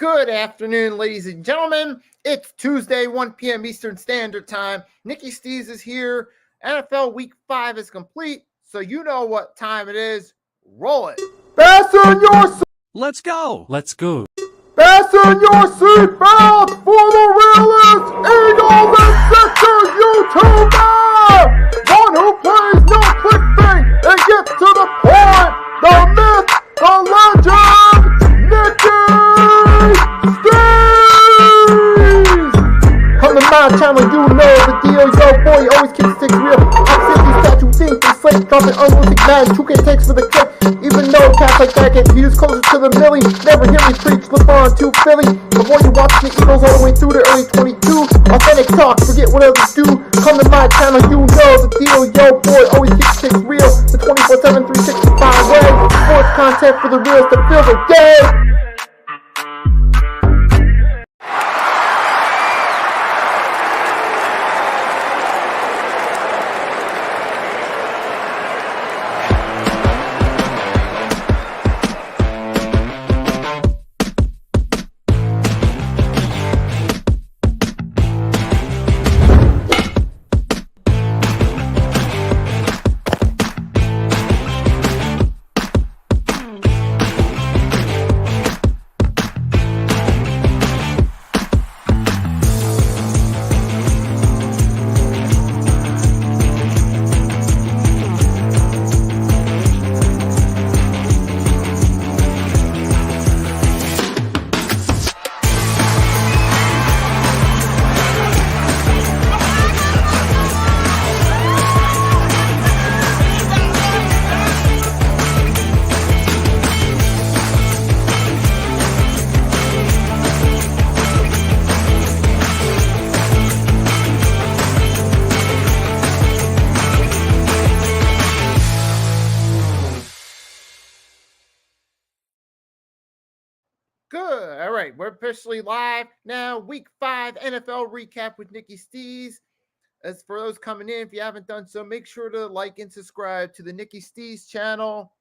Good afternoon, ladies and gentlemen. It's Tuesday, 1 p.m. Eastern Standard Time. Nicky Stees is here. NFL Week 5 is complete, so you know what time it is. Roll it. Fasten your Let's go. Fasten your seatbelts for the realest Eagles and Sixers YouTuber! One who plays no clickbait and gets to the point! The myth, the legend, Nicky Stees! Come to my channel, you know the deal, yo boy, always keeps things real. I'm simply statue, think they slate, dropping unrealistic mags, 2K takes for the clip. Even though cats like that get views closer to the millie, never hear me preach, flip on to Philly. Before you watch the Eagles all the way through the early 22, authentic talk, forget what others do. Come to my channel, you know the deal, yo boy, always keeps things real. The 24/7, 365 way, sports content for the reals that feels like day. Good. All right, we're officially live now. Week 5 NFL recap with Nicky Stees. As for those coming in, if you haven't done so, make sure to like and subscribe to the Nicky Stees channel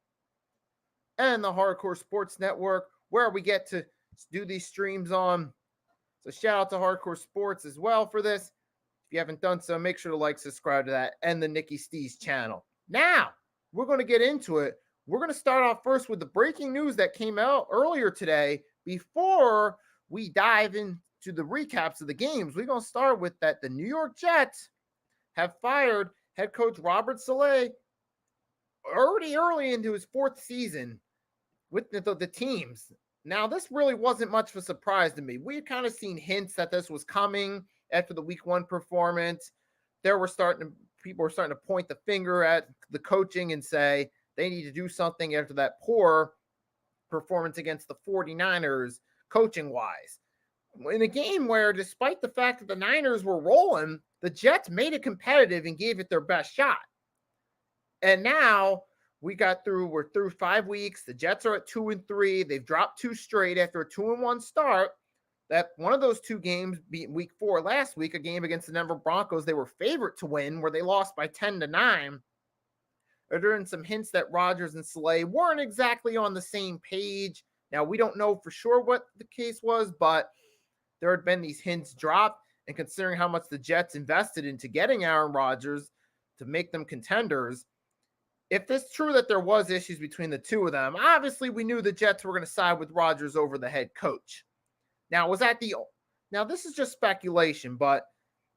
and the Hardcore Sports Network, where we get to do these streams on. So shout out to Hardcore Sports as well for this. If you haven't done so, make sure to like, subscribe to that and the Nicky Stees channel. Now, we're going to get into it. We're going to start off first with the breaking news that came out earlier today. Before we dive into the recaps of the games, we're going to start with that the New York Jets have fired head coach Robert Saleh already early into his 4th season with the teams. Now, this really wasn't much of a surprise to me. We had kind of seen hints that this was coming after the Week 1 performance. People were starting to point the finger at the coaching and say they need to do something after that poor performance against the 49ers coaching-wise. In a game where, despite the fact that the Niners were rolling, the Jets made it competitive and gave it their best shot. And now we're through 5 weeks. The Jets are at 2-3. They've dropped 2 straight after a 2-1 start. That one of those 2 games beat Week 4 last week, a game against the Denver Broncos they were favorite to win, where they lost by 10-9. There are some hints that Rodgers and Saleh weren't exactly on the same page. Now, we don't know for sure what the case was, but there had been these hints dropped. And considering how much the Jets invested into getting Aaron Rodgers to make them contenders, if it's true that there was issues between the two of them, obviously we knew the Jets were going to side with Rodgers over the head coach. Now, this is just speculation, but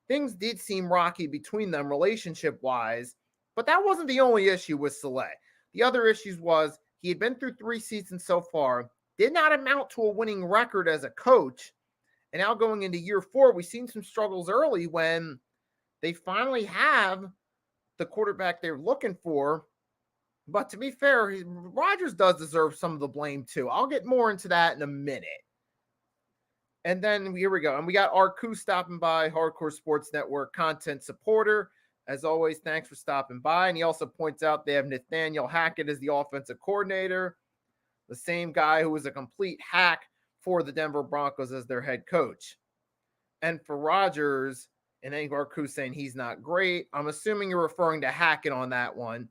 things did seem rocky between them relationship-wise. But that wasn't the only issue with Saleh. The other issues was he had been through 3 seasons so far, did not amount to a winning record as a coach. And now going into year 4, we've seen some struggles early when they finally have the quarterback they're looking for. But to be fair, Rodgers does deserve some of the blame too. I'll get more into that in a minute. And then here we go. And we got Arku stopping by, Hardcore Sports Network content supporter. As always, thanks for stopping by. And he also points out they have Nathaniel Hackett as the offensive coordinator, the same guy who was a complete hack for the Denver Broncos as their head coach. And for Rodgers, and Arku saying he's not great, I'm assuming you're referring to Hackett on that one.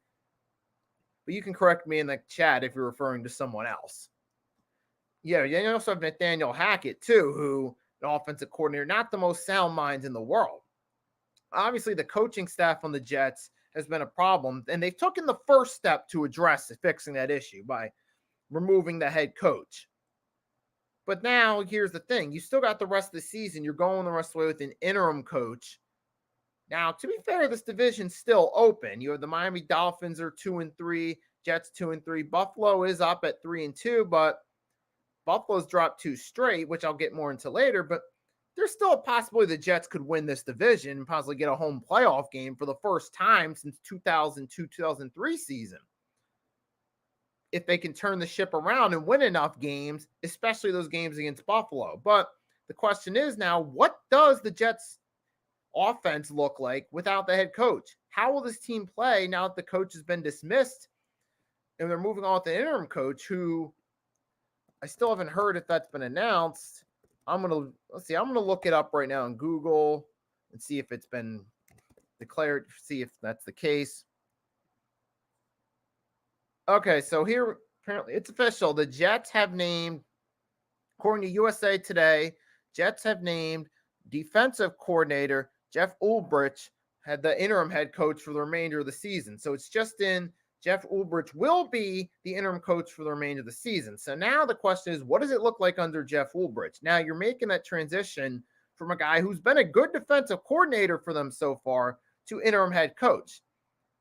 But you can correct me in the chat if you're referring to someone else. Yeah, you also have Nathaniel Hackett too, who an offensive coordinator, not the most sound minds in the world. Obviously, the coaching staff on the Jets has been a problem, and they've taken the first step to address fixing that issue by removing the head coach. But now here's the thing: you still got the rest of the season. You're going the rest of the way with an interim coach. Now, to be fair, this division's still open. You have the Miami Dolphins are 2-3, Jets 2-3. Buffalo is up at 3-2, but Buffalo's dropped 2 straight, which I'll get more into later. But there's still a possibility the Jets could win this division and possibly get a home playoff game for the first time since 2002-2003 season. If they can turn the ship around and win enough games, especially those games against Buffalo. But the question is now, what does the Jets offense look like without the head coach? How will this team play now that the coach has been dismissed and they're moving on with the interim coach, who I still haven't heard if that's been announced. I'm going to look it up right now on Google and see if it's been declared, see if that's the case. Okay, so here, apparently it's official. The Jets have named, according to USA Today, Jets have named defensive coordinator Jeff Ulbrich had the interim head coach for the remainder of the season. So it's just in. Jeff Ulbrich will be the interim coach for the remainder of the season. So now the question is, what does it look like under Jeff Ulbrich? Now you're making that transition from a guy who's been a good defensive coordinator for them so far to interim head coach.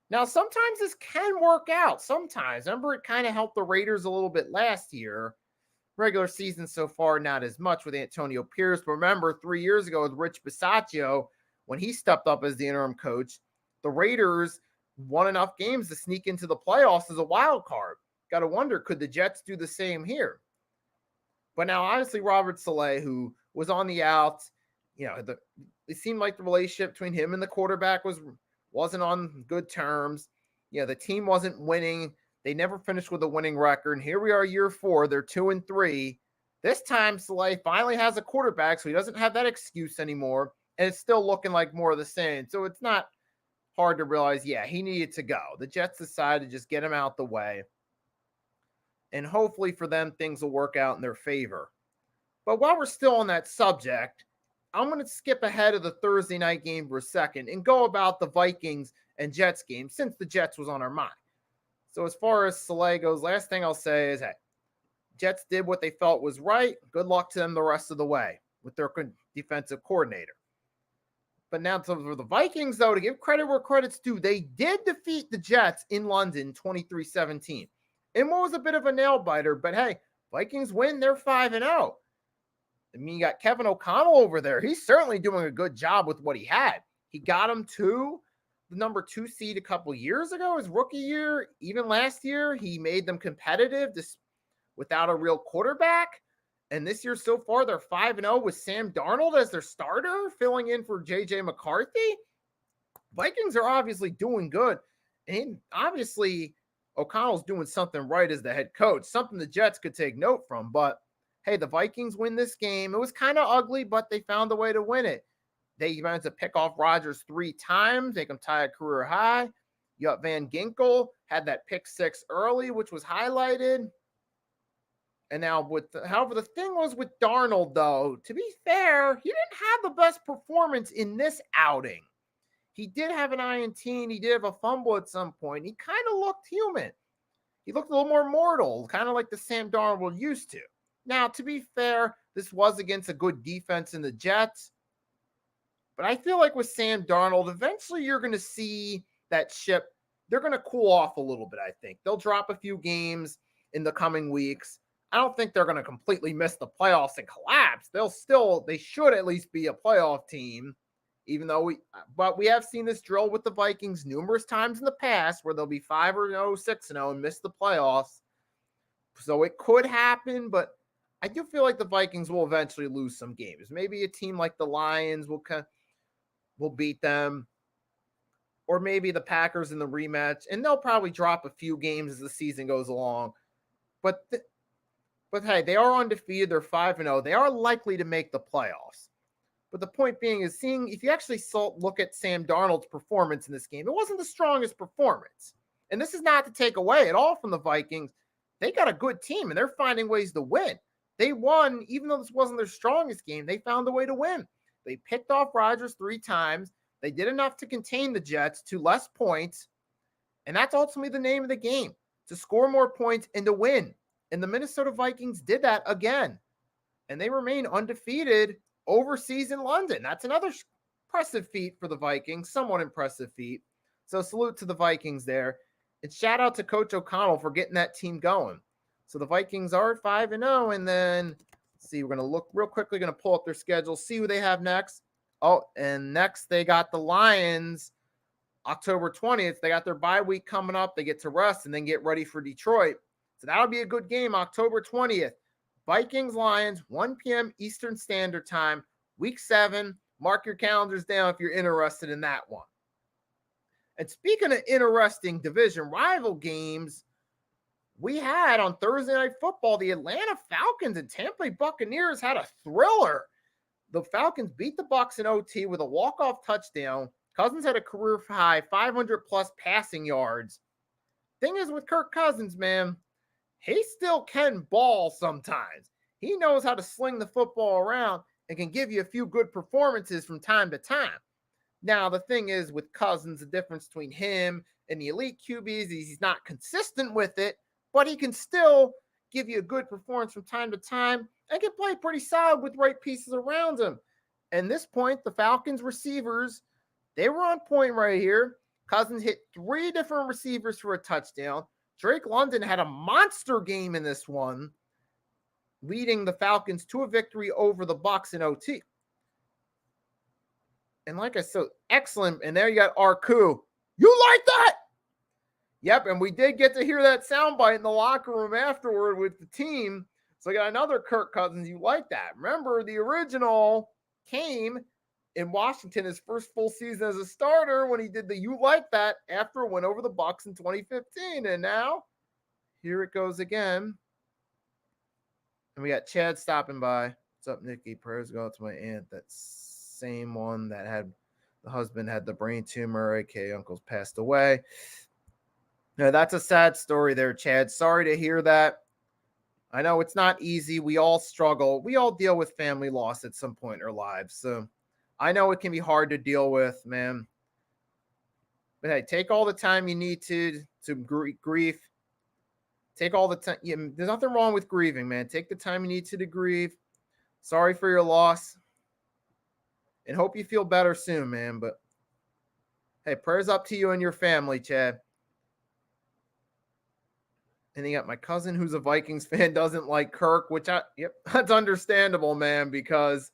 Now, sometimes this can work out. Sometimes. Remember, it kind of helped the Raiders a little bit last year. Regular season so far, not as much with Antonio Pierce. But remember, 3 years ago with Rich Bisaccia, when he stepped up as the interim coach, the Raiders won enough games to sneak into the playoffs as a wild card. Got to wonder, could the Jets do the same here? But now, obviously, Robert Saleh, who was on the outs, it seemed like the relationship between him and the quarterback wasn't on good terms. The team wasn't winning. They never finished with a winning record. And here we are, year 4. They're 2-3. This time, Saleh finally has a quarterback, so he doesn't have that excuse anymore. And it's still looking like more of the same. So it's not hard to realize, he needed to go. The Jets decided to just get him out the way. And hopefully for them, things will work out in their favor. But while we're still on that subject, I'm going to skip ahead of the Thursday night game for a second and go about the Vikings and Jets game, since the Jets was on our mind. So as far as Saleh goes, last thing I'll say is, Jets did what they felt was right. Good luck to them the rest of the way with their defensive coordinator. But now for the Vikings, though, to give credit where credit's due, they did defeat the Jets in London 23-17. And what was a bit of a nail-biter, but hey, Vikings win, they're 5-0. I mean, you got Kevin O'Connell over there. He's certainly doing a good job with what he had. He got him to the number 2 seed a couple years ago, his rookie year. Even last year, he made them competitive without a real quarterback. And this year so far, they're 5-0 with Sam Darnold as their starter, filling in for J.J. McCarthy. Vikings are obviously doing good. And obviously, O'Connell's doing something right as the head coach, something the Jets could take note from. But, hey, the Vikings win this game. It was kind of ugly, but they found a way to win it. They managed to pick off Rodgers 3 times, make him tie a career high. You got Van Ginkel, had that pick 6 early, which was highlighted. And now, however, the thing was with Darnold, though, to be fair, he didn't have the best performance in this outing. He did have an INT, and he did have a fumble at some point. He kind of looked human. He looked a little more mortal, kind of like the Sam Darnold used to. Now, to be fair, this was against a good defense in the Jets. But I feel like with Sam Darnold, eventually you're going to see that ship. They're going to cool off a little bit, I think. They'll drop a few games in the coming weeks. I don't think they're going to completely miss the playoffs and collapse. They should at least be a playoff team, but we have seen this drill with the Vikings numerous times in the past where they'll be 5-0, 6-0 and miss the playoffs. So it could happen, but I do feel like the Vikings will eventually lose some games. Maybe a team like the Lions will beat them, or maybe the Packers in the rematch, and they'll probably drop a few games as the season goes along. But hey, they are undefeated. They're 5-0. They are likely to make the playoffs. But the point being is, if you actually look at Sam Darnold's performance in this game, it wasn't the strongest performance. And this is not to take away at all from the Vikings. They got a good team, and they're finding ways to win. They won, even though this wasn't their strongest game. They found a way to win. They picked off Rodgers 3 times. They did enough to contain the Jets to less points. And that's ultimately the name of the game, to score more points and to win. And the Minnesota Vikings did that again. And they remain undefeated overseas in London. That's another impressive feat for the Vikings, somewhat impressive feat. So salute to the Vikings there. And shout out to Coach O'Connell for getting that team going. So the Vikings are at 5-0. And then, let's see, we're going to look real quickly, going to pull up their schedule, see who they have next. Oh, and next they got the Lions October 20th. They got their bye week coming up. They get to rest and then get ready for Detroit. So that'll be a good game, October 20th. Vikings, Lions, 1 p.m. Eastern Standard Time, week 7. Mark your calendars down if you're interested in that one. And speaking of interesting division rival games, we had on Thursday Night Football, the Atlanta Falcons and Tampa Bay Buccaneers had a thriller. The Falcons beat the Bucs in OT with a walk-off touchdown. Cousins had a career high 500-plus passing yards. Thing is with Kirk Cousins, man, he still can ball sometimes. He knows how to sling the football around and can give you a few good performances from time to time. Now, the thing is with Cousins, the difference between him and the elite QBs is he's not consistent with it, but he can still give you a good performance from time to time and can play pretty solid with right pieces around him. And this point, the Falcons receivers, they were on point right here. Cousins hit 3 different receivers for a touchdown. Drake London had a monster game in this one, leading the Falcons to a victory over the Bucs in OT. And like I said, excellent. And there you got Arku. You like that? Yep, and we did get to hear that soundbite in the locker room afterward with the team. So I got another Kirk Cousins. You like that? Remember, the original came in Washington, his first full season as a starter, when he did the "You Like That" after a win over the Bucs in 2015. And now, here it goes again. And we got Chad stopping by. What's up, Nikki? Prayers go out to my aunt. That same one that had the husband had the brain tumor, aka uncle's passed away. Now, that's a sad story there, Chad. Sorry to hear that. I know it's not easy. We all struggle. We all deal with family loss at some point in our lives. So I know it can be hard to deal with, man. But hey, take all the time you need to grieve. Take all the time. Yeah, there's nothing wrong with grieving, man. Take the time you need to grieve. Sorry for your loss. And hope you feel better soon, man. But hey, prayers up to you and your family, Chad. And you got my cousin who's a Vikings fan, doesn't like Kirk, which that's understandable, man, because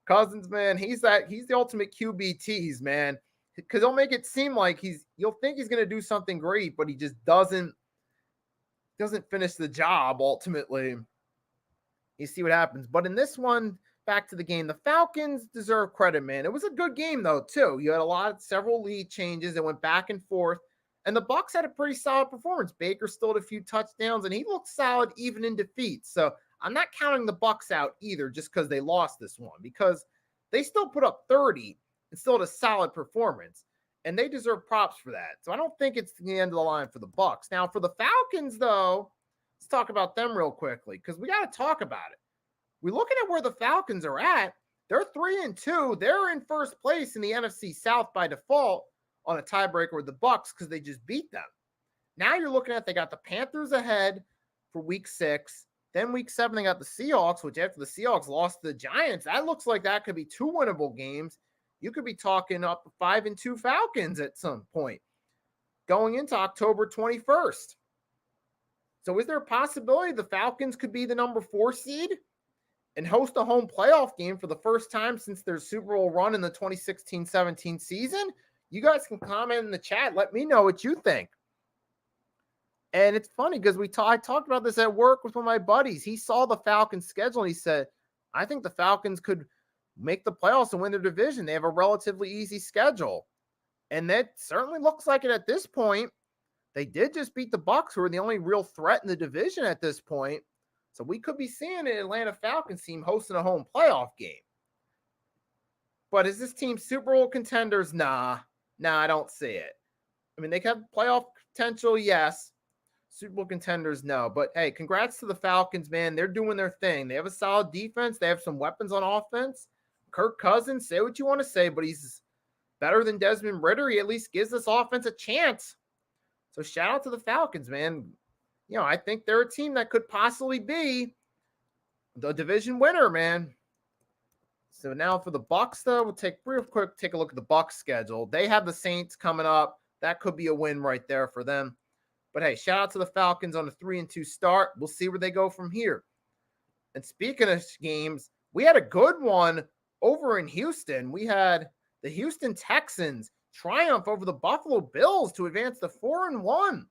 Cousins, man, he's the ultimate QB tease, man. Because he'll make it seem like you'll think he's going to do something great, but he just doesn't finish the job ultimately. You see what happens. But in this one, back to the game, the Falcons deserve credit, man. It was a good game, though, too. You had several lead changes that went back and forth. And the Bucs had a pretty solid performance. Baker stole a few touchdowns, and he looked solid even in defeat. So I'm not counting the Bucs out either just because they lost this one, because they still put up 30 and still had a solid performance. And they deserve props for that. So I don't think it's the end of the line for the Bucs. Now, for the Falcons, though, let's talk about them real quickly because we got to talk about it. We're looking at where the Falcons are at. They're 3-2. They're in first place in the NFC South by default on a tiebreaker with the Bucs because they just beat them. Now you're looking at they got the Panthers ahead for week 6. Then week 7, they got the Seahawks, which after the Seahawks lost to the Giants, that looks like that could be 2 winnable games. You could be talking up 5-2 Falcons at some point going into October 21st. So is there a possibility the Falcons could be the number 4 seed and host a home playoff game for the first time since their Super Bowl run in the 2016-17 season? You guys can comment in the chat. Let me know what you think. And it's funny because I talked about this at work with one of my buddies. He saw the Falcons schedule and he said, I think the Falcons could make the playoffs and win their division. They have a relatively easy schedule. And that certainly looks like it at this point. They did just beat the Bucs, who are the only real threat in the division at this point. So we could be seeing an Atlanta Falcons team hosting a home playoff game. But is this team Super Bowl contenders? Nah, I don't see it. I mean, they have playoff potential, yes. Super Bowl contenders, no. But hey, congrats to the Falcons, man. They're doing their thing. They have a solid defense. They have some weapons on offense. Kirk Cousins, say what you want to say, but he's better than Desmond Ritter. He at least gives this offense a chance. So shout out to the Falcons, man. You know, I think they're a team that could possibly be the division winner, man. So now for the Bucks, though, we'll take real quick, take a look at the Bucks schedule. They have the Saints coming up. That could be a win right there for them. But hey, shout out to the Falcons on a 3-2 start. We'll see where they go from here. And speaking of games, we had a good one over in Houston. We had the Houston Texans triumph over the Buffalo Bills to advance to 4-1.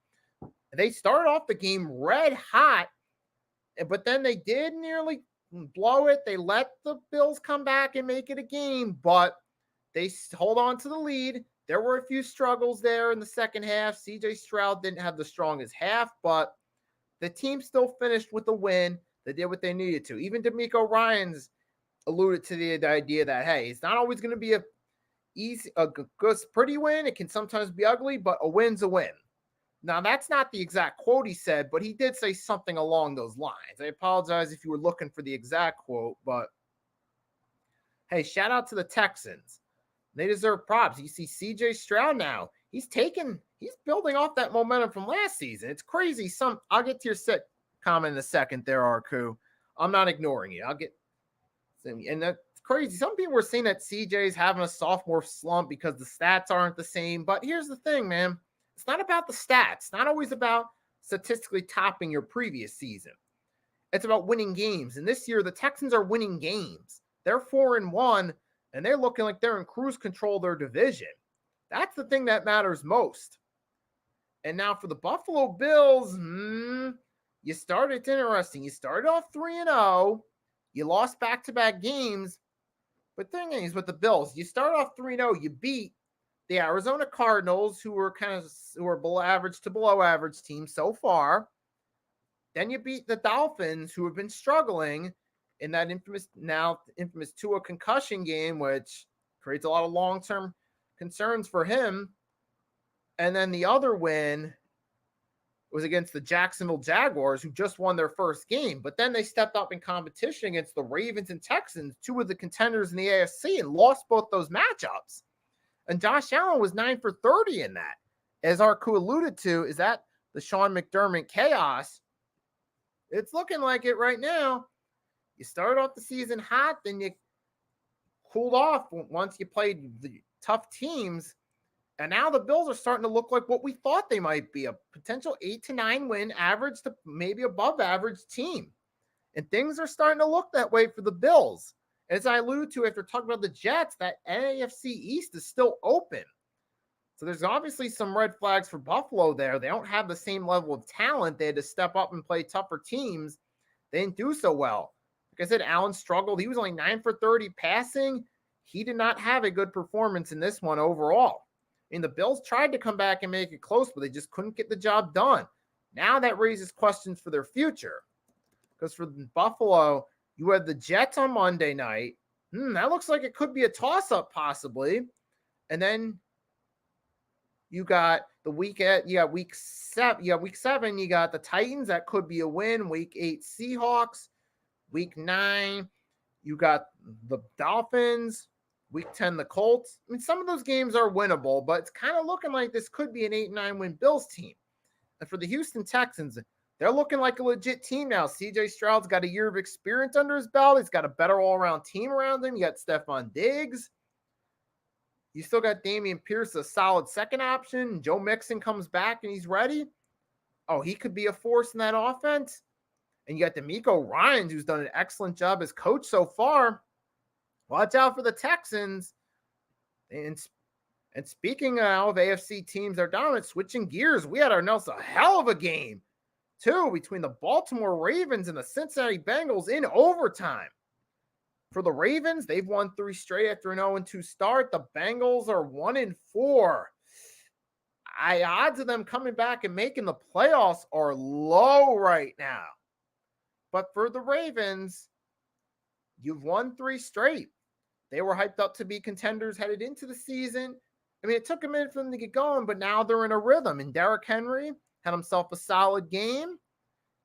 They started off the game red hot, but then they did nearly blow it. They let the Bills come back and make it a game, but they hold on to the lead. There were a few struggles there in the second half. CJ Stroud didn't have the strongest half, but the team still finished with a win. They did what they needed to. Even D'Amico Ryans alluded to the idea that, hey, it's not always going to be a good, pretty win. It can sometimes be ugly, but a win's a win. Now, that's not the exact quote he said, but he did say something along those lines. I apologize if you were looking for the exact quote, but hey, shout out to the Texans. They deserve props. You see CJ Stroud now. He's building off that momentum from last season. It's crazy. I'll get to your set comment in a second there, Arku. I'm not ignoring you. And that's crazy. Some people were saying that CJ's having a sophomore slump because the stats aren't the same. But here's the thing, man. It's not about the stats. It's not always about statistically topping your previous season. It's about winning games. And this year, the Texans are winning games. They're 4-1, and they're looking like they're in cruise control of their division. That's the thing that matters most. And now for the Buffalo Bills, it's interesting. You started off 3-0. You lost back-to-back games. But the thing is, with the Bills, you start off 3-0. You beat the Arizona Cardinals, who are below average to below average team so far. Then you beat the Dolphins, who have been struggling in that infamous Tua concussion game, which creates a lot of long-term concerns for him. And then the other win was against the Jacksonville Jaguars, who just won their first game. But then they stepped up in competition against the Ravens and Texans, two of the contenders in the AFC, and lost both those matchups. And Josh Allen was 9 for 30 in that. As Arku alluded to, is that the Sean McDermott chaos? It's looking like it right now. You started off the season hot, then you cooled off once you played the tough teams. And now the Bills are starting to look like what we thought they might be, a potential 8-9 win average to maybe above average team. And things are starting to look that way for the Bills. As I alluded to after talking about the Jets, that AFC East is still open. So there's obviously some red flags for Buffalo there. They don't have the same level of talent. They had to step up and play tougher teams. They didn't do so well. Like I said, Allen struggled. He was only 9 for 30 passing. He did not have a good performance in this one overall. I mean, the Bills tried to come back and make it close, but they just couldn't get the job done. Now that raises questions for their future. Because for Buffalo, you had the Jets on Monday night. That looks like it could be a toss-up possibly. And then you got the week 7. You got the Titans. That could be a win. Week 8 Seahawks. Week 9, you got the Dolphins. Week 10, the Colts. I mean, some of those games are winnable, but it's kind of looking like this could be an 8-9 win Bills team. And for the Houston Texans, they're looking like a legit team now. CJ Stroud's got a year of experience under his belt. He's got a better all-around team around him. You got Stephon Diggs. You still got Dameon Pierce, a solid second option. Joe Mixon comes back and he's ready. Oh, he could be a force in that offense. And you got D'Amico Ryans, who's done an excellent job as coach so far. Watch out for the Texans. And speaking of AFC teams that are dominant, switching gears, we had ourselves a hell of a game, too, between the Baltimore Ravens and the Cincinnati Bengals in overtime. For the Ravens, they've won 3 straight after an 0-2 start. The Bengals are 1-4. Odds of them coming back and making the playoffs are low right now. But for the Ravens, you've won 3 straight. They were hyped up to be contenders headed into the season. I mean, it took a minute for them to get going, but now they're in a rhythm. And Derrick Henry had himself a solid game.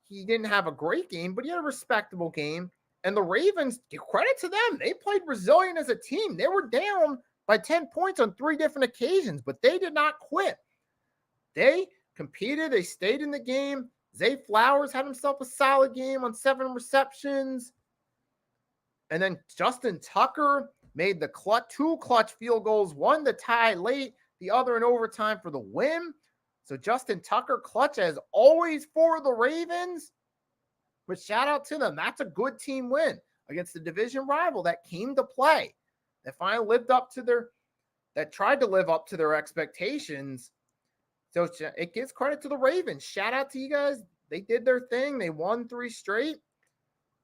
He didn't have a great game, but he had a respectable game. And the Ravens, credit to them, they played resilient as a team. They were down by 10 points on 3 different occasions, but they did not quit. They competed. They stayed in the game. Zay Flowers had himself a solid game on 7 receptions. And then Justin Tucker made the 2 clutch field goals, one to tie late, the other in overtime for the win. So Justin Tucker, clutch as always for the Ravens. But shout out to them. That's a good team win against the division rival that came to play. That finally tried to live up to their expectations. So it gives credit to the Ravens. Shout out to you guys. They did their thing. They won 3 straight.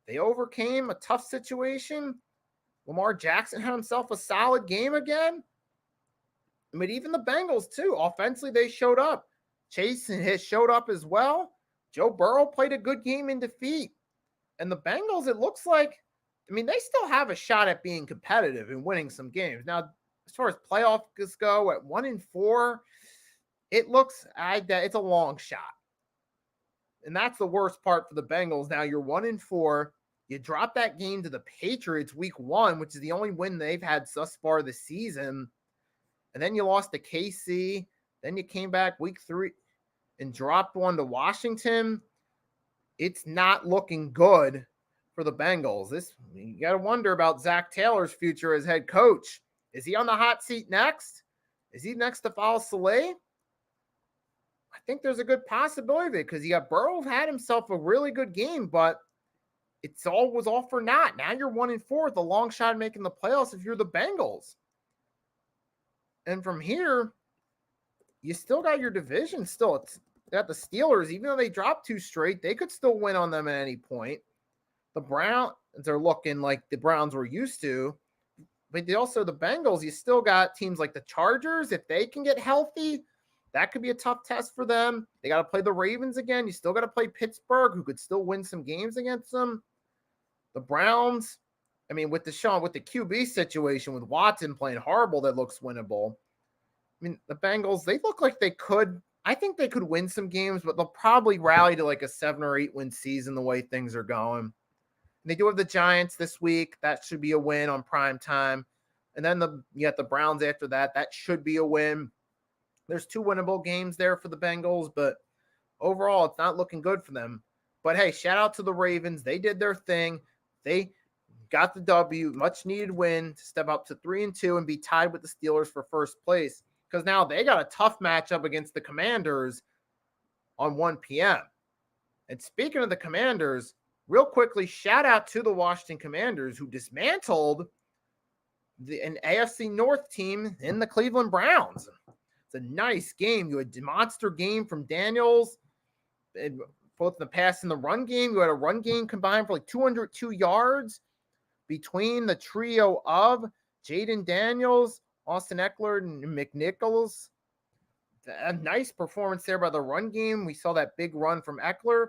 They overcame a tough situation. Lamar Jackson had himself a solid game again. But even the Bengals, too. Offensively, they showed up. Chase has showed up as well. Joe Burrow played a good game in defeat. And the Bengals, it looks like, they still have a shot at being competitive and winning some games. Now, as far as playoffs go, at 1-4, it looks it's a long shot. And that's the worst part for the Bengals. Now you're 1-4. You drop that game to the Patriots week 1, which is the only win they've had thus far this season. And then you lost to KC. Then you came back week 3 and dropped one to Washington. It's not looking good for the Bengals. You got to wonder about Zach Taylor's future as head coach. Is he on the hot seat next? Is he next to Fal Saleh? I think there's a good possibility of it because Burrow had himself a really good game, but was all for naught. Now you're 1-4 with a long shot at making the playoffs if you're the Bengals. And from here, you still got your division still. You got the Steelers, even though they dropped 2 straight, they could still win on them at any point. The Browns are looking like the Browns were used to. But the Bengals, you still got teams like the Chargers. If they can get healthy, that could be a tough test for them. They got to play the Ravens again. You still got to play Pittsburgh, who could still win some games against them. The Browns, with the QB situation with Watson playing horrible, that looks winnable. The Bengals, they look like they could. I think they could win some games, but they'll probably rally to like a 7 or 8 win season the way things are going. And they do have the Giants this week. That should be a win on prime time. And then you got the Browns after that. That should be a win. There's 2 winnable games there for the Bengals, but overall, it's not looking good for them. But hey, shout out to the Ravens. They did their thing. They got the W, much needed win to step up to 3-2 and be tied with the Steelers for first place. Because now they got a tough matchup against the Commanders on 1 p.m. And speaking of the Commanders, real quickly, shout out to the Washington Commanders who dismantled an AFC North team in the Cleveland Browns. It's a nice game. You had a monster game from Daniels, both the pass and the run game. You had a run game combined for like 202 yards between the trio of Jaden Daniels, Austin Eckler, and McNichols. A nice performance there by the run game. We saw that big run from Eckler.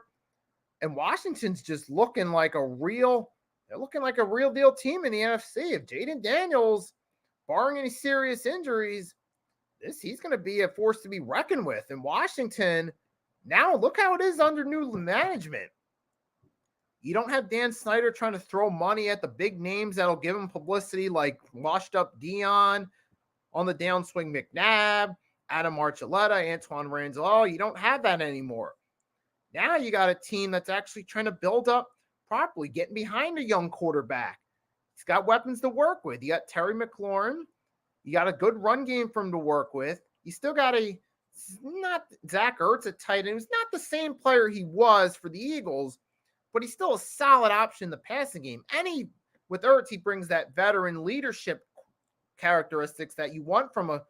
And Washington's just looking like a real deal team in the NFC. If Jaden Daniels, barring any serious injuries, he's going to be a force to be reckoned with. And Washington, now look how it is under new management. You don't have Dan Snyder trying to throw money at the big names that'll give him publicity like washed up Dion, on the downswing McNabb, Adam Archuleta, Antoine Randall. You don't have that anymore. Now you got a team that's actually trying to build up properly, getting behind a young quarterback. He's got weapons to work with. You got Terry McLaurin. You got a good run game for him to work with. You still got not Zach Ertz at tight end. He's not the same player he was for the Eagles, but he's still a solid option in the passing game. And with Ertz, he brings that veteran leadership characteristics that you want from a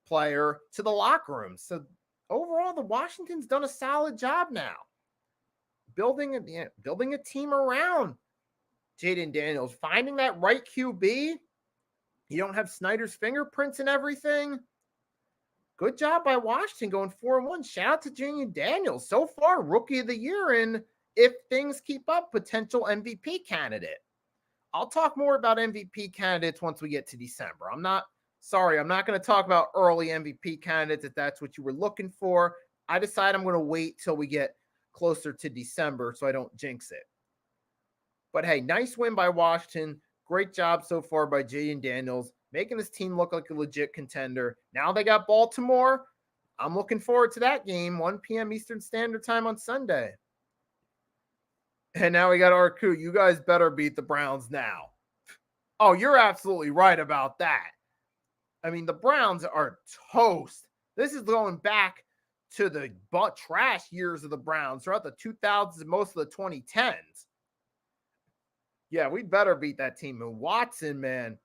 player to the locker room. So overall, the Washington's done a solid job now. Building a team around Jaden Daniels, finding that right QB. You don't have Snyder's fingerprints and everything. Good job by Washington going 4-1. Shout out to Jaden Daniels. So far, rookie of the year, and if things keep up, potential MVP candidate. I'll talk more about MVP candidates once we get to December. I'm not going to talk about early MVP candidates if that's what you were looking for. I decide I'm going to wait till we get closer to December so I don't jinx it. But hey, nice win by Washington. Great job so far by Jaden Daniels, making this team look like a legit contender. Now they got Baltimore. I'm looking forward to that game, 1 p.m. Eastern Standard Time on Sunday. And now we got Arku. You guys better beat the Browns now. Oh, you're absolutely right about that. I mean, the Browns are toast. This is going back to the butt trash years of the Browns throughout the 2000s and most of the 2010s. Yeah, we better beat that team. And Watson, man,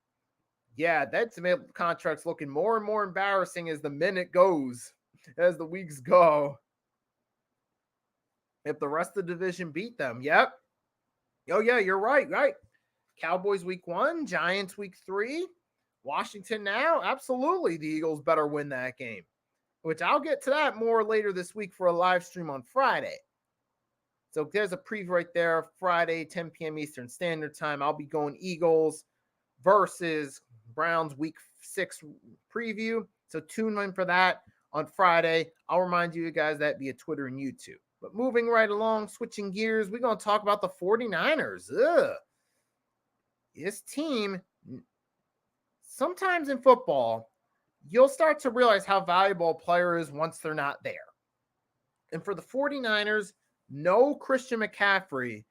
yeah, that contract's looking more and more embarrassing as the minute goes, as the weeks go. If the rest of the division beat them, yep. Oh, yeah, you're right. Cowboys week 1, Giants week 3, Washington now. Absolutely, the Eagles better win that game, which I'll get to that more later this week for a live stream on Friday. So there's a preview right there, Friday, 10 p.m. Eastern Standard Time. I'll be going Eagles versus Browns week 6 preview. So tune in for that on Friday. I'll remind you guys that via Twitter and YouTube. But moving right along, switching gears, we're going to talk about the 49ers. This team, sometimes in football, you'll start to realize how valuable a player is once they're not there. And for the 49ers, no Christian McCaffrey,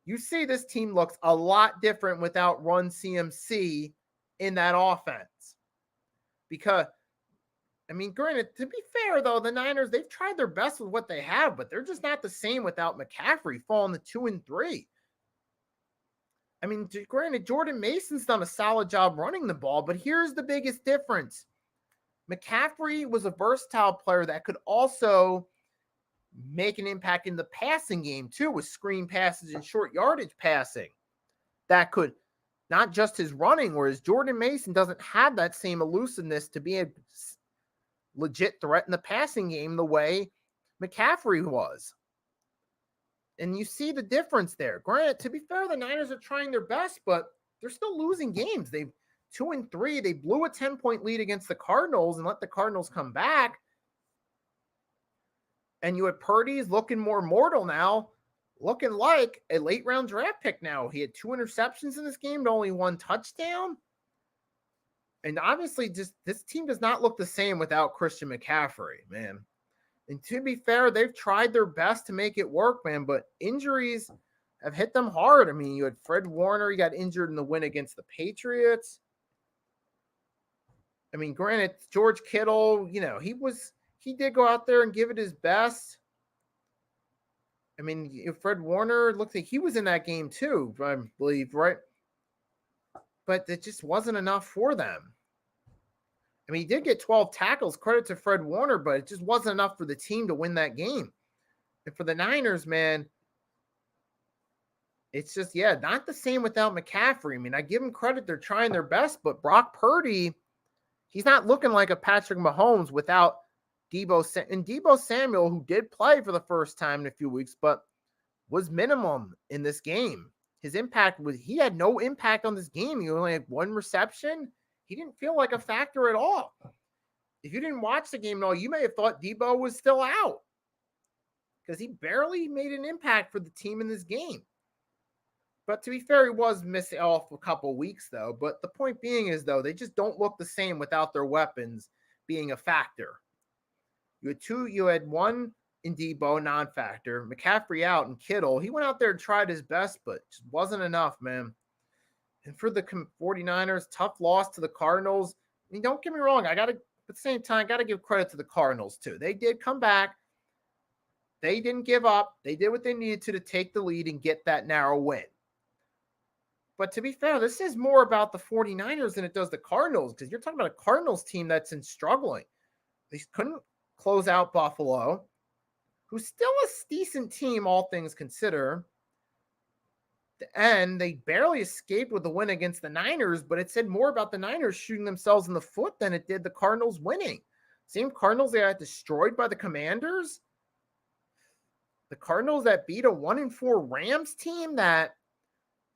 you see this team looks a lot different without Run CMC in that offense. Because, I mean, granted, to be fair, though, the Niners, they've tried their best with what they have, but they're just not the same without McCaffrey falling to 2 and 3. I mean, granted, Jordan Mason's done a solid job running the ball, but here's the biggest difference. McCaffrey was a versatile player that could also make an impact in the passing game, too, with screen passes and short yardage passing. That could, not just his running, whereas Jordan Mason doesn't have that same elusiveness to be a legit threat in the passing game the way McCaffrey was. And you see the difference there. Granted, to be fair, the Niners are trying their best, but they're still losing games. They've 2 and 3. They blew a 10-point lead against the Cardinals and let the Cardinals come back. And you had Purdy's looking more mortal now, looking like a late round draft pick now. He had 2 interceptions in this game, but only 1 touchdown. And obviously, just this team does not look the same without Christian McCaffrey, man. And to be fair, they've tried their best to make it work, man, but injuries have hit them hard. I mean, you had Fred Warner, he got injured in the win against the Patriots. I mean, granted, George Kittle, you know, he did go out there and give it his best. I mean, Fred Warner looked like he was in that game too, I believe, right? But it just wasn't enough for them. I mean, he did get 12 tackles, credit to Fred Warner, but it just wasn't enough for the team to win that game. And for the Niners, man, it's just, not the same without McCaffrey. I mean, I give them credit. They're trying their best, but Brock Purdy, he's not looking like a Patrick Mahomes without Deebo Samuel, who did play for the first time in a few weeks, but was minimum in this game. His impact he had no impact on this game. He only had 1 reception. He didn't feel like a factor at all. If you didn't watch the game at all, you may have thought Deebo was still out because he barely made an impact for the team in this game. But to be fair, he was missing off a couple weeks, though. But the point being is, though, they just don't look the same without their weapons being a factor. You had 1 in Deebo, non-factor. McCaffrey out, and Kittle. He went out there and tried his best, but just wasn't enough, man. And for the 49ers, tough loss to the Cardinals. I mean, don't get me wrong. At the same time, got to give credit to the Cardinals, too. They did come back. They didn't give up. They did what they needed to take the lead and get that narrow win. But to be fair, this is more about the 49ers than it does the Cardinals, because you're talking about a Cardinals team that's struggling. They couldn't close out Buffalo, who's still a decent team, all things considered. And they barely escaped with the win against the Niners, but it said more about the Niners shooting themselves in the foot than it did the Cardinals winning. Same Cardinals that got destroyed by the Commanders. The Cardinals that beat a 1-4 Rams team that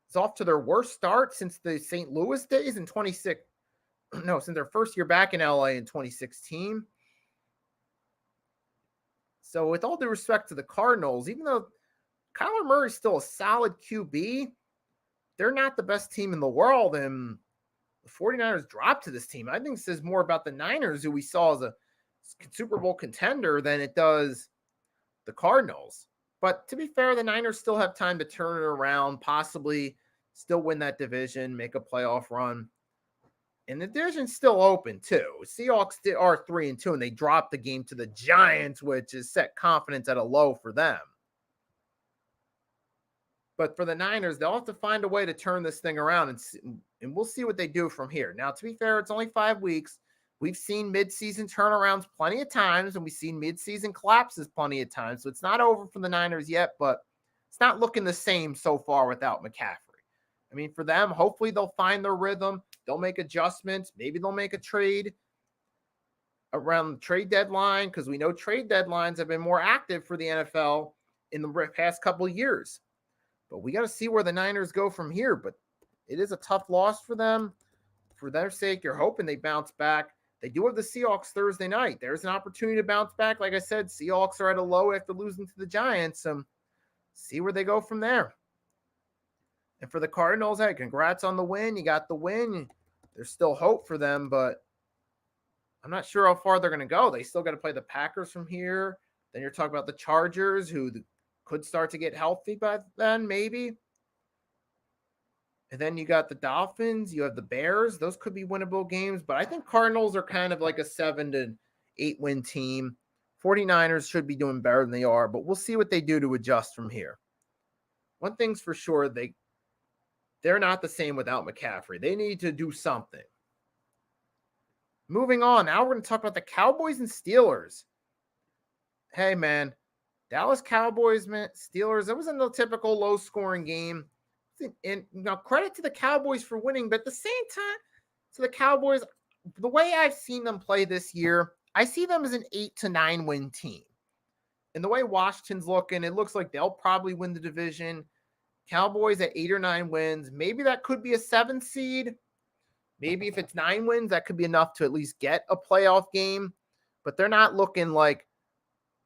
is off to their worst start since the St. Louis days in since their first year back in LA in 2016. So with all due respect to the Cardinals, even though Kyler Murray's still a solid QB, they're not the best team in the world. And the 49ers dropped to this team. I think it says more about the Niners, who we saw as a Super Bowl contender, than it does the Cardinals. But to be fair, the Niners still have time to turn it around, possibly still win that division, make a playoff run. And the division's still open too. Seahawks are 3-2, and they dropped the game to the Giants, which is set confidence at a low for them. But for the Niners, they'll have to find a way to turn this thing around, and we'll see what they do from here. Now, to be fair, it's only 5 weeks. We've seen midseason turnarounds plenty of times, and we've seen midseason collapses plenty of times. So it's not over for the Niners yet, but it's not looking the same so far without McCaffrey. I mean, for them, hopefully they'll find their rhythm. They'll make adjustments. Maybe they'll make a trade around the trade deadline, because we know trade deadlines have been more active for the NFL in the past couple of years. But we got to see where the Niners go from here. But it is a tough loss for them. For their sake, you're hoping they bounce back. They do have the Seahawks Thursday night. There's an opportunity to bounce back. Like I said, Seahawks are at a low after losing to the Giants. See where they go from there. And for the Cardinals, hey, congrats on the win. You got the win. There's still hope for them, but I'm not sure how far they're going to go. They still got to play the Packers from here. Then you're talking about the Chargers, who could start to get healthy by then, maybe. And then you got the Dolphins. You have the Bears. Those could be winnable games, but I think Cardinals are kind of like a 7-8 win team. 49ers should be doing better than they are, but we'll see what they do to adjust from here. One thing's for sure, they're not the same without McCaffrey. They need to do something. Moving on, now we're going to talk about the Cowboys and Steelers. Hey, man, Dallas Cowboys, man, Steelers, it wasn't a typical low-scoring game. And now credit to the Cowboys for winning, but at the same time, to the Cowboys, the way I've seen them play this year, I see them as an 8-9 win team. And the way Washington's looking, it looks like they'll probably win the division. Cowboys at 8 or 9 wins. Maybe that could be a 7 seed. Maybe if it's 9 wins, that could be enough to at least get a playoff game. But they're not looking like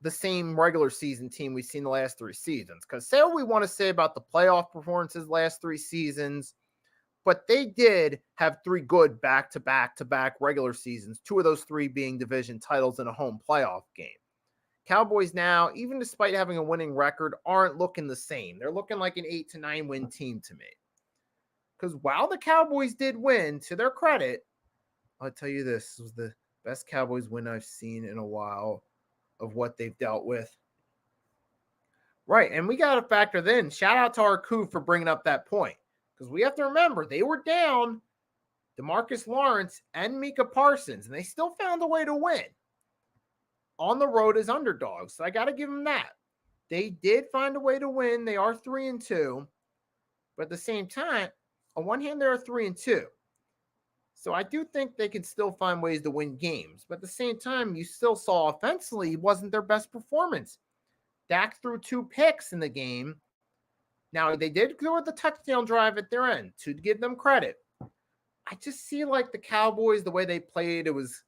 the same regular season team we've seen the last 3 seasons. Because say what we want to say about the playoff performances last 3 seasons, but they did have 3 good back-to-back regular seasons, 2 of those 3 being division titles in a home playoff game. Cowboys now, even despite having a winning record, aren't looking the same. They're looking like an 8-9 win team to me. Because while the Cowboys did win, to their credit, I'll tell you this was the best Cowboys win I've seen in a while of what they've dealt with. Right, and we got to factor in. Shout out to our coup for bringing up that point. Because we have to remember, they were down DeMarcus Lawrence and Micah Parsons, and they still found a way to win on the road as underdogs. So I got to give them that. They did find a way to win. They are 3-2. But at the same time, on one hand, they are 3-2. So I do think they can still find ways to win games. But at the same time, you still saw offensively it wasn't their best performance. Dak threw 2 picks in the game. Now, they did go with the touchdown drive at their end, to give them credit. I just see like the Cowboys, the way they played, it was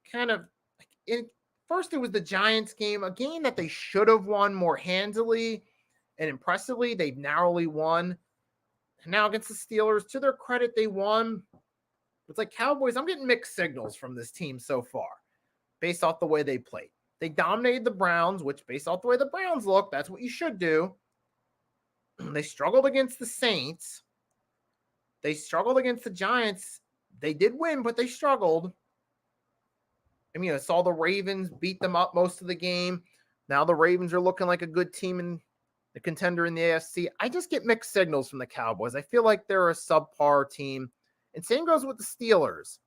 kind of like first it was the Giants game, a game that they should have won more handily and impressively. They narrowly won. And now against the Steelers, to their credit, they won. It's like Cowboys, I'm getting mixed signals from this team so far based off the way they played. They dominated the Browns, which based off the way the Browns look, that's what you should do. They struggled against the Saints. They struggled against the Giants. They did win, but they struggled. I mean, I saw the Ravens beat them up most of the game. Now the Ravens are looking like a good team and the contender in the AFC. I just get mixed signals from the Cowboys. I feel like they're a subpar team. And same goes with the Steelers.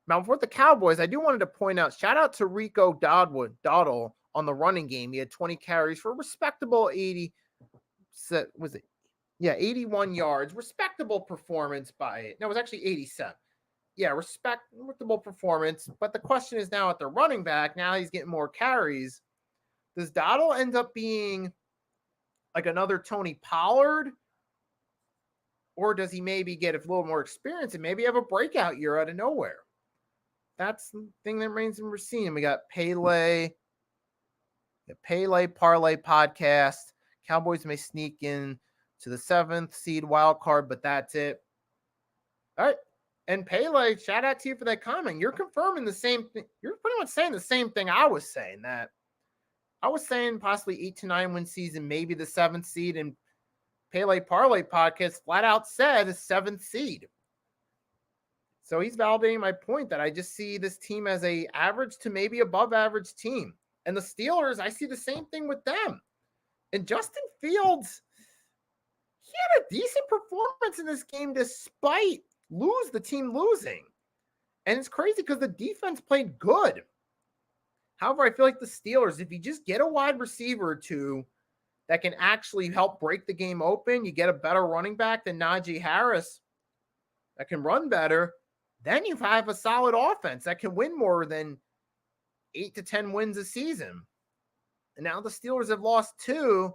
Now, for the Cowboys, I do wanted to point out, shout out to Rico Dowdle on the running game. He had 20 carries for a respectable 81 yards. Respectable performance by it. No, it was actually 87. Yeah, respectable performance. But the question is now at the running back, now he's getting more carries. Does Dowdle end up being like another Tony Pollard? Or does he maybe get a little more experience and maybe have a breakout year out of nowhere? That's the thing that remains in we're seeing. We got Pele. The Pele Parlay podcast. Cowboys may sneak in to the 7th seed wild card, but that's it. All right. And Pele, shout out to you for that comment. You're confirming the same thing. You're pretty much saying the same thing I was saying, that I was saying possibly 8 to 9 win season, maybe the 7th seed, and Pele Parlay podcast flat out said a 7th seed. So he's validating my point that I just see this team as a average to maybe above average team. And the Steelers, I see the same thing with them. And Justin Fields, he had a decent performance in this game despite the team losing. And it's crazy because the defense played good. However, I feel like the Steelers, if you just get a wide receiver or two that can actually help break the game open, you get a better running back than Najee Harris that can run better, then you have a solid offense that can win more than 8 to 10 wins a season. And now the Steelers have lost 2.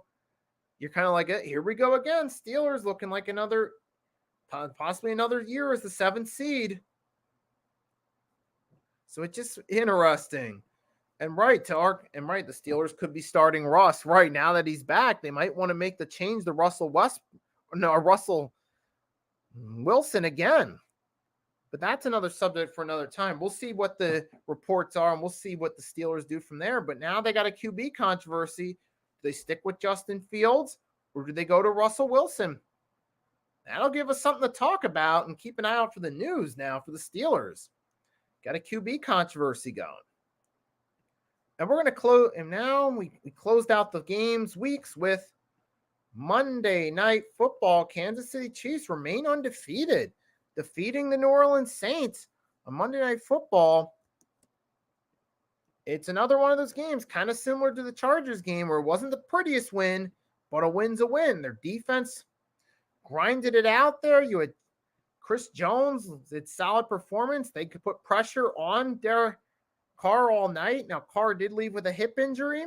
You're kind of like, here we go again. Steelers looking like possibly another year as the 7th seed. So it's just interesting. The Steelers could be starting Russ. Right now that he's back, they might want to make the change to Russell Wilson again. But that's another subject for another time. We'll see what the reports are, and we'll see what the Steelers do from there. But now they got a QB controversy. Do they stick with Justin Fields, or do they go to Russell Wilson? That'll give us something to talk about, and keep an eye out for the news now for the Steelers. Got a QB controversy going. And we're going to close, and now we closed out the weeks with Monday Night Football. Kansas City Chiefs remain undefeated, defeating the New Orleans Saints on Monday Night Football. It's another one of those games, kind of similar to the Chargers game, where it wasn't the prettiest win, but a win's a win. Their defense grinded it out there. You had Chris Jones, it's solid performance. They could put pressure on Derek Carr all night. Now, Carr did leave with a hip injury.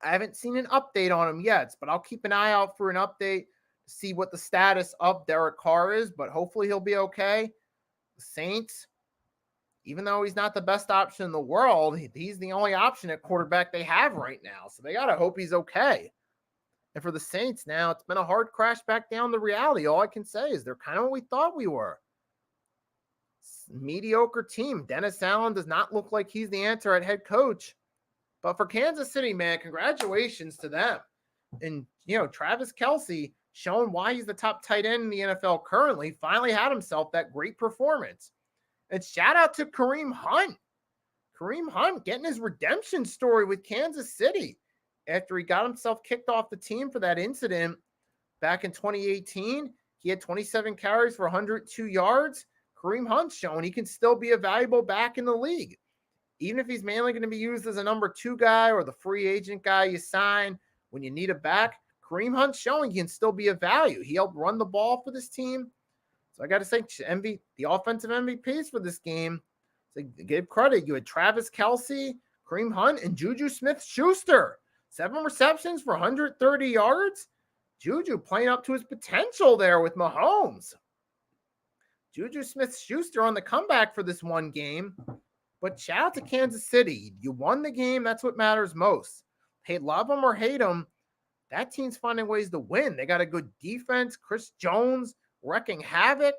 I haven't seen an update on him yet, but I'll keep an eye out for an update to see what the status of Derek Carr is, but hopefully he'll be okay. The Saints, even though he's not the best option in the world, he's the only option at quarterback they have right now, so they got to hope he's okay. And for the Saints now, it's been a hard crash back down to reality. All I can say is they're kind of what we thought we were. Mediocre team. Dennis Allen does not look like he's the answer at head coach. But for Kansas City, man, congratulations to them. And, Travis Kelce, showing why he's the top tight end in the NFL currently, finally had himself that great performance. And shout out to Kareem Hunt. Kareem Hunt getting his redemption story with Kansas City after he got himself kicked off the team for that incident back in 2018. He had 27 carries for 102 yards. Kareem Hunt's showing he can still be a valuable back in the league. Even if he's mainly going to be used as a number 2 guy or the free agent guy you sign when you need a back, Kareem Hunt's showing he can still be a value. He helped run the ball for this team. So I got to say, the offensive MVPs for this game, so give credit. You had Travis Kelce, Kareem Hunt, and Juju Smith-Schuster. 7 receptions for 130 yards. Juju playing up to his potential there with Mahomes. Juju Smith-Schuster on the comeback for this one game. But shout out to Kansas City. You won the game. That's what matters most. Hey, love them or hate them, that team's finding ways to win. They got a good defense. Chris Jones wrecking havoc.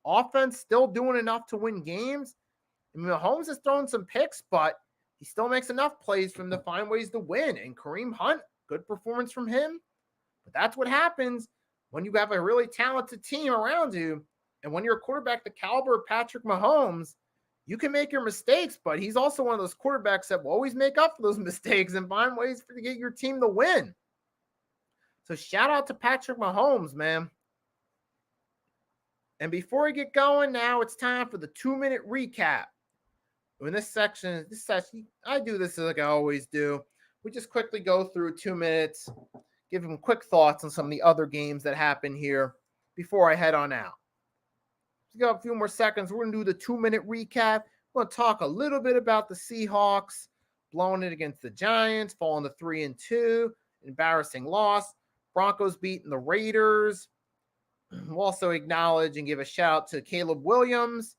Offense still doing enough to win games. I mean, Mahomes has thrown some picks, but he still makes enough plays for him to find ways to win. And Kareem Hunt, good performance from him. But that's what happens when you have a really talented team around you. And when you're a quarterback the caliber of Patrick Mahomes, you can make your mistakes, but he's also one of those quarterbacks that will always make up for those mistakes and find ways to get your team to win. So shout out to Patrick Mahomes, man. And before we get going, now it's time for the 2-minute recap. In this session, I do this like I always do. We just quickly go through 2 minutes, give them quick thoughts on some of the other games that happen here before I head on out. We got a few more seconds. We're going to do the 2-minute recap. We're going to talk a little bit about the Seahawks blowing it against the Giants, falling to 3-2, embarrassing loss. Broncos beating the Raiders. We'll also acknowledge and give a shout out to Caleb Williams.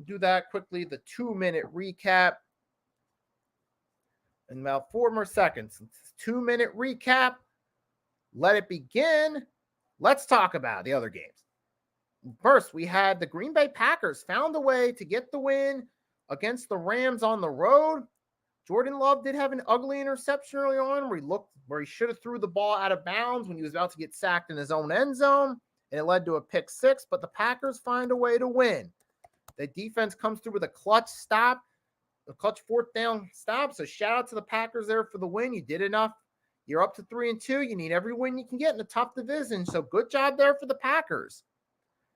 Do that quickly, the 2-minute recap. in about 4 more seconds. 2-minute recap. Let it begin. Let's talk about the other games. First, we had the Green Bay Packers found a way to get the win against the Rams on the road. Jordan Love did have an ugly interception early on where he should have threw the ball out of bounds when he was about to get sacked in his own end zone, and it led to a pick six, but the Packers find a way to win. The defense comes through with a clutch fourth down stop, so shout out to the Packers there for the win. You did enough. You're up to 3-2. You need every win you can get in a tough division, so good job there for the Packers.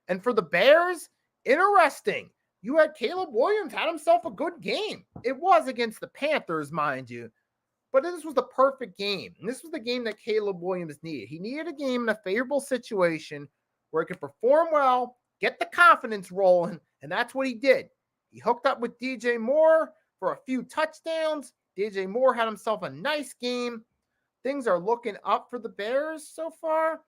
And for the Bears, interesting. You had Caleb Williams had himself a good game. It was against the Panthers, mind you, but this was the perfect game. And this was the game that Caleb Williams needed. He needed a game in a favorable situation where he could perform well, get the confidence rolling, and that's what he did. He hooked up with DJ Moore for a few touchdowns. DJ Moore had himself a nice game. Things are looking up for the Bears so far.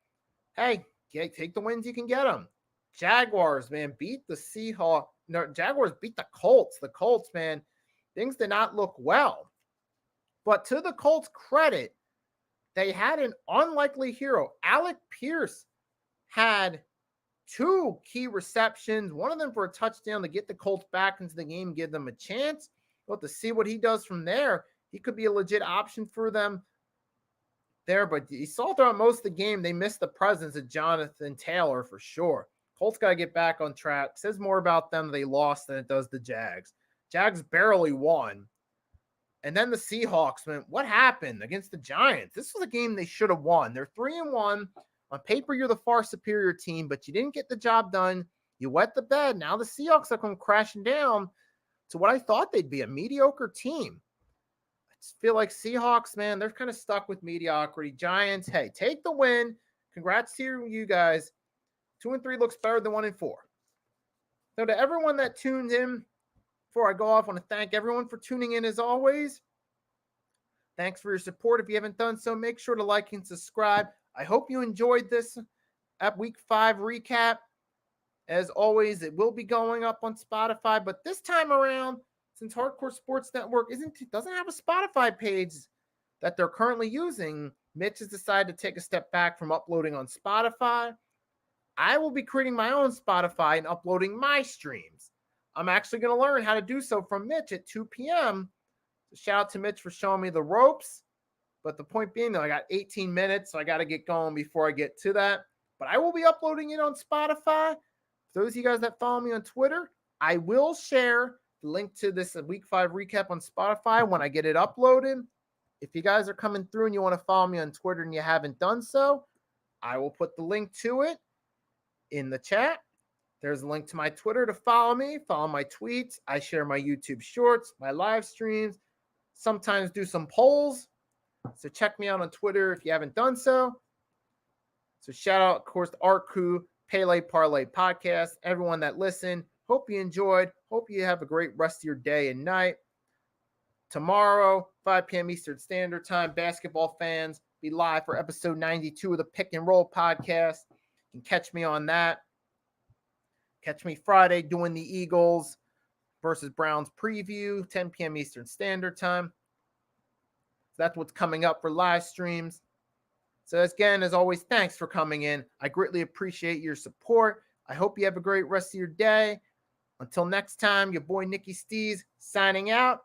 Hey, take the wins you can get them. Jaguars, man, beat the Seahawks. No, Jaguars beat the Colts. The Colts, man, things did not look well. But to the Colts' credit, they had an unlikely hero. Alec Pierce had 2 key receptions, one of them for a touchdown to get the Colts back into the game, give them a chance. But to see what he does from there, he could be a legit option for them there. But you saw throughout most of the game, they missed the presence of Jonathan Taylor for sure. Colts got to get back on track. Says more about them they lost than it does the Jags. Jags barely won. And then the Seahawks, man, what happened against the Giants? This was a game they should have won. They're 3-1. On paper, you're the far superior team, but you didn't get the job done. You wet the bed. Now the Seahawks are coming crashing down to what I thought they'd be, a mediocre team. I just feel like Seahawks, man, they're kind of stuck with mediocrity. Giants, hey, take the win. Congrats to you guys. 2-3 looks better than 1-4. So to everyone that tuned in, before I go off, I want to thank everyone for tuning in as always. Thanks for your support. If you haven't done so, make sure to like and subscribe. I hope you enjoyed this at Week 5 recap. As always, it will be going up on Spotify, but this time around, since Hardcore Sports Network doesn't have a Spotify page that they're currently using, Mitch has decided to take a step back from uploading on Spotify. I will be creating my own Spotify and uploading my streams. I'm actually going to learn how to do so from Mitch at 2 p.m. So shout out to Mitch for showing me the ropes. But the point being, though, I got 18 minutes, so I got to get going before I get to that. But I will be uploading it on Spotify. For those of you guys that follow me on Twitter, I will share the link to this Week 5 recap on Spotify when I get it uploaded. If you guys are coming through and you want to follow me on Twitter and you haven't done so, I will put the link to it in the chat. There's a link to my Twitter to follow me, follow my tweets. I share my YouTube shorts, my live streams, sometimes do some polls. So check me out on Twitter if you haven't done so. So shout out, of course, to Arku, Pele Parlay Podcast, everyone that listened. Hope you enjoyed. Hope you have a great rest of your day and night. Tomorrow, 5 p.m. Eastern Standard Time, basketball fans, be live for episode 92 of the Pick and Roll Podcast. You can catch me on that. Catch me Friday doing the Eagles versus Browns preview, 10 p.m. Eastern Standard Time. So that's what's coming up for live streams. So again, as always, thanks for coming in. I greatly appreciate your support. I hope you have a great rest of your day. Until next time, your boy Nicky Stees signing out.